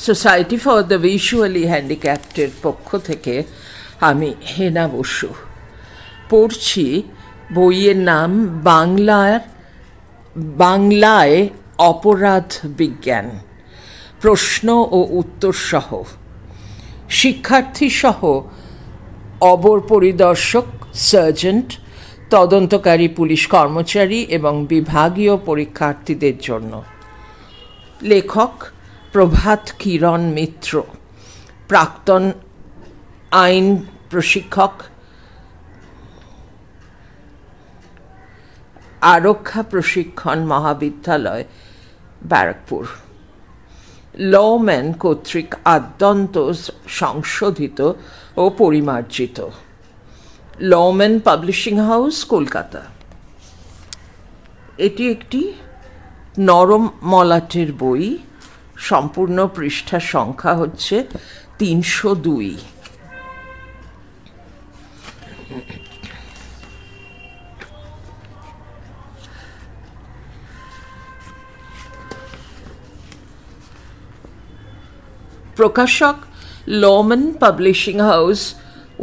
Society for the visually হ্যান্ডিক্যাপ্টের পক্ষ থেকে আমি হেনা বসু পড়ছি বইয়ের নাম বাংলায় অপরাধ বিজ্ঞান, প্রশ্ন ও উত্তর সহ। শিক্ষার্থী সহ অবর পরিদর্শক, সার্জেন্ট, তদন্তকারী পুলিশ কর্মচারী এবং বিভাগীয় পরীক্ষার্থীদের জন্য। লেখক প্রভাত কিরণ মিত্র, প্রাক্তন আইন প্রশিক্ষক, আরক্ষা প্রশিক্ষণ মহাবিদ্যালয়, ব্যারাকপুর। লম্যান কর্তৃক আদ্যন্ত সংশোধিত ও পরিমার্জিত। Lawman publishing house, Kolkata. এটি একটি নরম মলাটের বই। সম্পূর্ণ পৃষ্ঠা সংখ্যা হচ্ছে 302। প্রকাশক লম্যান publishing house,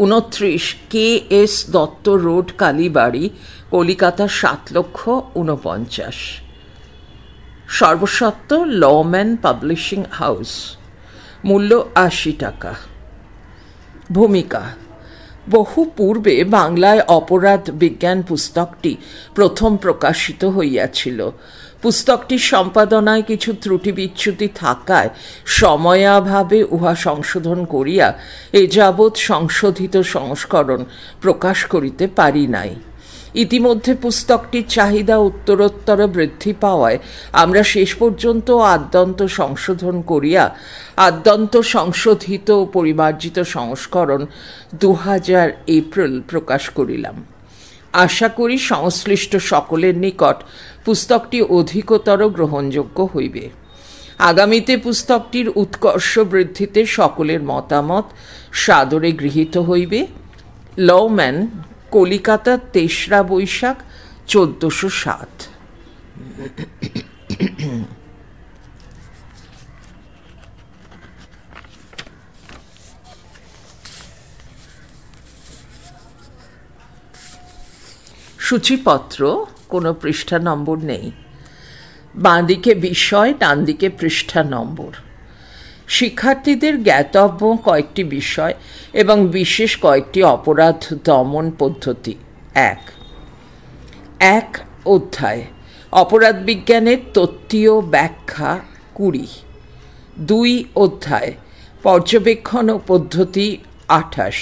29 KS Dutta road, Kalibari, Calcutta 7,49,000। সর্বস্বত্ব লম্যান পাবলিশিং হাউস। মূল্য 80 টাকা। ভূমিকা: বহু পূর্বে বাংলায় অপরাধ বিজ্ঞান পুস্তকটি প্রথম প্রকাশিত হইয়াছিল। পুস্তকটির সম্পাদনায় কিছু ত্রুটি বিচ্যুতি থাকায় সময়াভাবে উহা সংশোধন করিয়া এ যাবৎ সংশোধিত সংস্করণ প্রকাশ করিতে পারি নাই। ইতিমধ্যে পুস্তকটির চাহিদা উত্তরোত্তর বৃদ্ধি পাওয়ায় আমরা শেষ পর্যন্ত আদ্যন্ত সংশোধন করিয়া আদ্যন্ত সংশোধিত ও পরিমার্জিত সংস্করণ 2000 এপ্রিল প্রকাশ করিলাম। আশা করি সংশ্লিষ্ট সকলের নিকট পুস্তকটি অধিকতর গ্রহণযোগ্য হইবে। আগামীতে পুস্তকটির উৎকর্ষ বৃদ্ধিতে সকলের মতামত সাদরে গৃহীত হইবে। লম্যান, কলিকাতা, 3রা বৈশাখ 1407। সূচিপত্র, কোনো পৃষ্ঠা নম্বর নেই। বাঁদিকে বিষয়, ডান দিকে পৃষ্ঠা নম্বর। শিক্ষার্থীদের জ্ঞাতব্য কয়েকটি বিষয় এবং বিশেষ কয়েকটি অপরাধ দমন পদ্ধতি। 1 অধ্যায় অপরাধ বিজ্ঞানের তত্ত্বীয় ব্যাখ্যা 20। 2 অধ্যায় পর্যবেক্ষণ ও পদ্ধতি 28।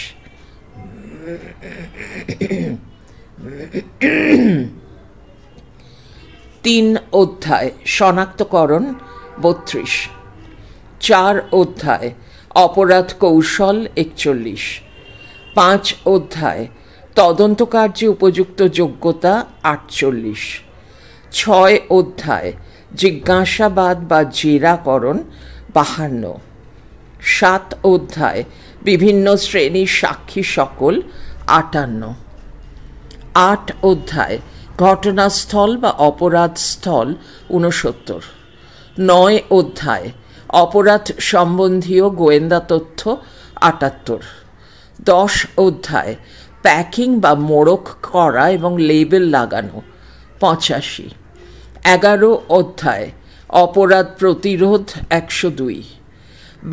3 অধ্যায় শনাক্তকরণ 32। 4 অধ্যায় অপরাধ কৌশল 41। 5 অধ্যায় তদন্তকার্যে উপযুক্ত যোগ্যতা 48। 6 অধ্যায় জিজ্ঞাসাবাদ বা জেরাকরণ 52। 7 অধ্যায় বিভিন্ন শ্রেণীর সাক্ষী সকল 58। 8 অধ্যায় ঘটনাস্থল বা অপরাধস্থল 69। 9 অধ্যায় অপরাধ সম্বন্ধীয় গোয়েন্দা তথ্য 78। 10 অধ্যায় প্যাকিং বা মোড়ক করা এবং লেবেল লাগানো 85। 11 অধ্যায় অপরাধ প্রতিরোধ 102।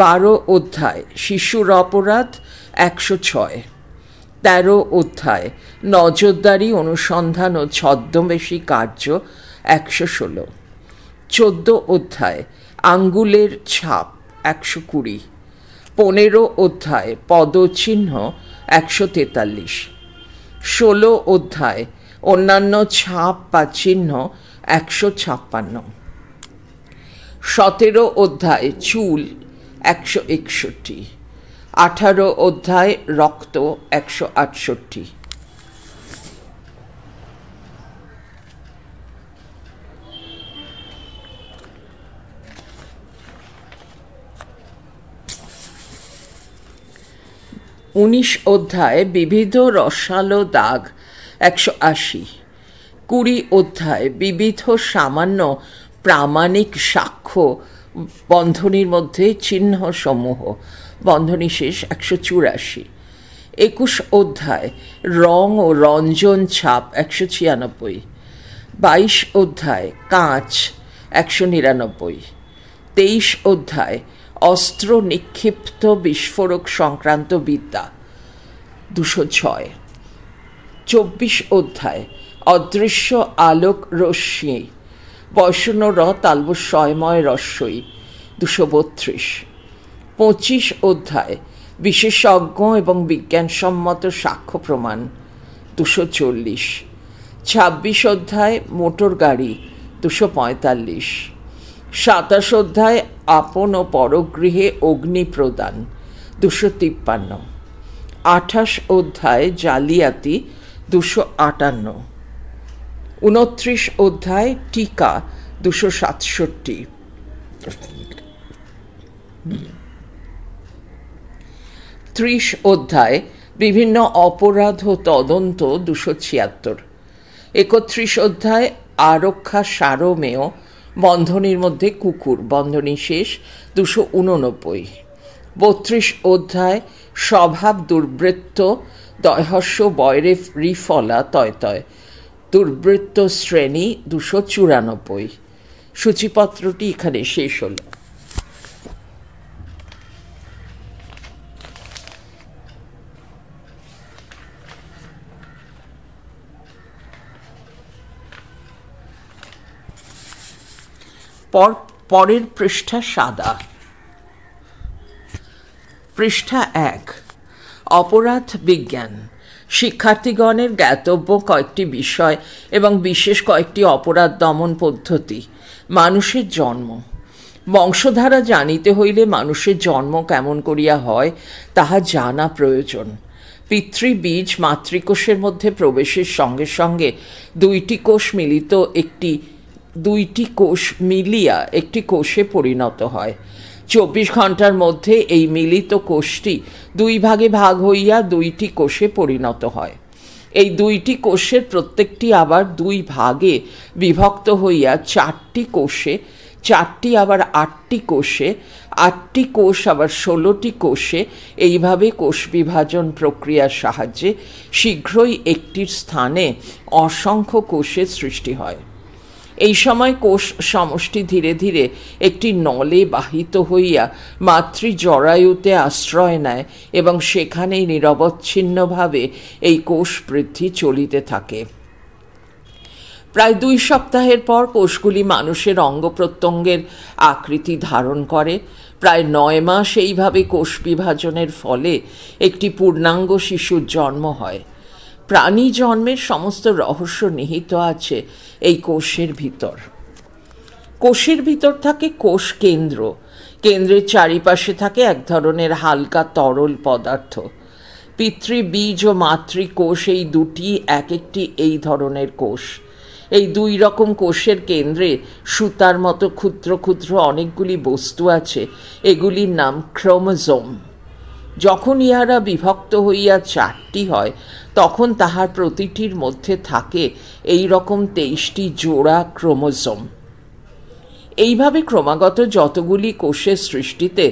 12 অধ্যায় শিশুর অপরাধ 106। 13 অধ্যায় নজরদারি, অনুসন্ধান ও ছদ্মবেশী কার্য 116। 14 অধ্যায় আঙ্গুলের ছাপ 120। 15 অধ্যায় পদচিহ্ন 143। 16 অধ্যায় অন্যান্য ছাপ বা চিহ্ন 156। 17 অধ্যায় চুল 161। 18 অধ্যায় রক্ত 168। 19 অধ্যায় বিবিধ রসালো দাগ 180। 20 অধ্যায় বিবিধ সামান্য প্রামাণিক সাক্ষ্য বন্ধনীর মধ্যে চিহ্ন সমূহ, বন্ধনী শেষ 184। 21 অধ্যায় রং ও রঞ্জন ছাপ 196। 22 অধ্যায় কাঁচ 199। 23 অধ্যায় অস্ত্র নিক্ষিপ্ত বিস্ফোরক সংক্রান্ত বিদ্যা 206। 24 অধ্যায় অদৃশ্য আলোক রশ্মি বৈষ্ণ র তালবস্বয়ময় রস্যই 232। 25 অধ্যায় বিশেষজ্ঞ এবং বিজ্ঞানসম্মত সাক্ষ্য প্রমাণ 240। 26 অধ্যায় মোটর গাড়ি 245। 27 অধ্যায় আপন ও পরগৃহে অগ্নি প্রদান 253। 28 অধ্যায় জালিয়াতি 258। 29 অধ্যায় টিকা 267। 30 অধ্যায় বিভিন্ন অপরাধ ও তদন্ত 276। 31 অধ্যায় আরক্ষা সারমেয় বন্ধনীর মধ্যে কুকুর, বন্ধনী শেষ 289। 32 অধ্যায় স্বভাব দুর্বৃত্ত দয়হস্য বয়রে রিফলা তয় তয় দুর্বৃত্ত শ্রেণী 294। সূচিপত্রটি এখানে শেষ হল। পরের পৃষ্ঠা সাদা। পৃষ্ঠা 1 অপরাধ বিজ্ঞান। শিক্ষার্থীগণের জ্ঞাতব্য কয়েকটি বিষয় এবং বিশেষ কয়েকটি অপরাধ দমন পদ্ধতি। মানুষের জন্ম। বংশধারা জানিতে হইলে মানুষের জন্ম কেমন করিয়া হয় তাহা জানা প্রয়োজন। পিতৃবীজ মাতৃকোষের মধ্যে প্রবেশের সঙ্গে সঙ্গে দুইটি কোষ মিলিয়া একটি কোষে পরিণত হয়। 24 ঘণ্টার মধ্যে এই মিলিত কোষটি 2 ভাগে ভাগ হইয়া 2টি কোষে পরিণত হয়। এই 2টি কোষের প্রত্যেকটি আবার 2 ভাগে বিভক্ত হইয়া 4টি কোষে, 4টি আবার 8টি কোষে, 8টি কোষ আবার 16টি কোষে, এইভাবে কোষ বিভাজন প্রক্রিয়ার সাহায্যে শীঘ্রই একটির স্থানে অসংখ্য কোষের সৃষ্টি হয়। এই সময় কোষ সমষ্টি ধীরে ধীরে একটি নলে বাহিত হইয়া মাতৃজরায়ুতে আশ্রয় নেয় এবং সেখানেই নিরবচ্ছিন্নভাবে এই কোষ বৃদ্ধি চলিতে থাকে। প্রায় 2 সপ্তাহের পর কোষগুলি মানুষের অঙ্গ প্রত্যঙ্গের আকৃতি ধারণ করে। প্রায় 9 মাস এইভাবে কোষ বিভাজনের ফলে একটি পূর্ণাঙ্গ শিশুর জন্ম হয়। প্রাণী জন্মের সমস্ত রহস্য নিহিত আছে এই কোষের ভিতর। কোষের ভিতর থাকে কোষ কেন্দ্র। কেন্দ্রের চারিপাশে থাকে এক ধরনের হালকা তরল পদার্থ। পিতৃবীজ ও মাতৃকোষ এই দুটি এক একটি এই ধরনের কোষ। এই 2 রকম কোষের কেন্দ্রে সুতার মতো ক্ষুদ্র ক্ষুদ্র অনেকগুলি বস্তু আছে। এগুলির নাম ক্রোমোজোম। যখন ইহারা বিভক্ত হইয়া 4টি হয় তখন তাহার প্রতিটির মধ্যে থাকে এই রকম 23টি জোড়া ক্রোমোজোম। এইভাবে ক্রমাগত যতগুলি কোষের সৃষ্টিতে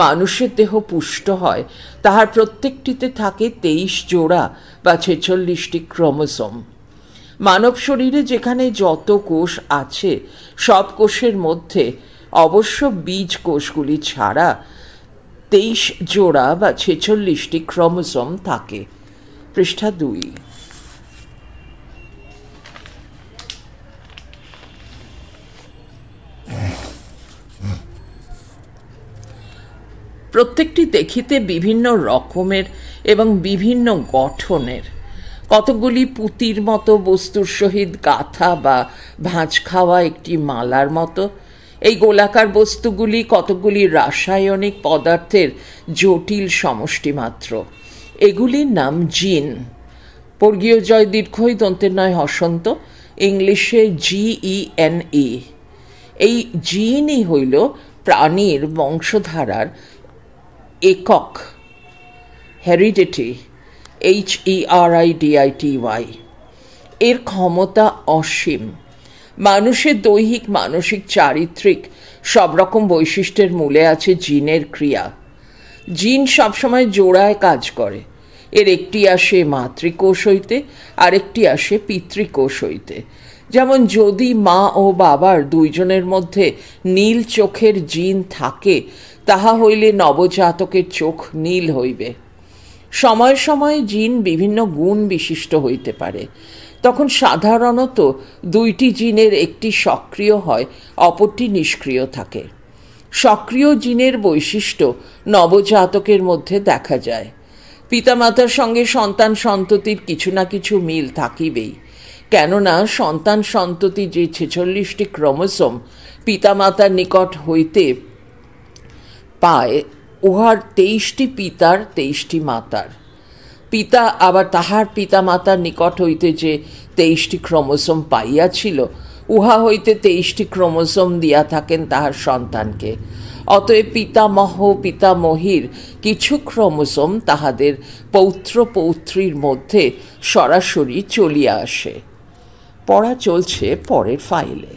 মানুষের দেহ পুষ্ট হয় তাহার প্রত্যেকটিতে থাকে 23 জোড়া বা 46টি ক্রোমোজোম। মানব শরীরে যেখানে যত কোষ আছে সব কোষের মধ্যে অবশ্য বীজ কোষগুলি ছাড়া 23 জোড়া বা 46টি ক্রোমোজোম থাকে। পৃষ্ঠা 2। প্রত্যেকটি দেখিতে বিভিন্ন রকমের এবং বিভিন্ন গঠনের। কতগুলি পুঁতির মতো বস্তুর সহিত গাঁথা বা ভাঁজ খাওয়া একটি মালার মতো। এই গোলাকার বস্তুগুলি কতগুলি রাসায়নিক পদার্থের জটিল সমষ্টি মাত্র। এগুলির নাম জিন। বর্গীয় জয় দীর্ঘই দন্তের নয় হসন্ত, ইংলিশে GENE। এই জিনই হইল প্রাণীর বংশধারার একক, হেরিডিটি, HERIDITY। এর ক্ষমতা অসীম। মানুষের দৈহিক, মানসিক, চারিত্রিক সব রকম বৈশিষ্ট্যের মূলে আছে জিনের ক্রিয়া। জিন সবসময় জোড়ায় কাজ করে। এর একটি আসে মাতৃকোষ হইতে, আরেকটি আসে পিতৃকোষ হইতে। যেমন যদি মা ও বাবার দুইজনের মধ্যে নীল চোখের জিন থাকে, তাহা হইলে নবজাতকের চোখ নীল হইবে। সময় সময় জিন বিভিন্ন গুণ বিশিষ্ট হইতে পারে। তখন সাধারণত দুইটি জিনের একটি সক্রিয় হয়, অপরটি নিষ্ক্রিয় থাকে। সক্রিয় জিনের বৈশিষ্ট্য নবজাতকের মধ্যে দেখা যায়। পিতামাতার সঙ্গে সন্তান সন্ততির কিছু না কিছু মিল থাকিবেই, কেননা সন্তান সন্ততি যে 46টি ক্রোমোসোম পিতামাতার নিকট হইতে পায়, উহার 23টি পিতার 23টি মাতার। পিতা আবার তাহার পিতামাতার নিকট হইতে যে 23টি ক্রোমোসোম পাইয়াছিল, উহা হইতে 23টি ক্রোমোসোম দিয়া থাকেন তাহার সন্তানকে। অতএব পিতামহ পিতামহীর কিছু ক্রোমোসোম তাহাদের পৌত্র পৌত্রীর মধ্যে সরাসরি চলিয়া আসে। পড়া চলছে পরের ফাইলে।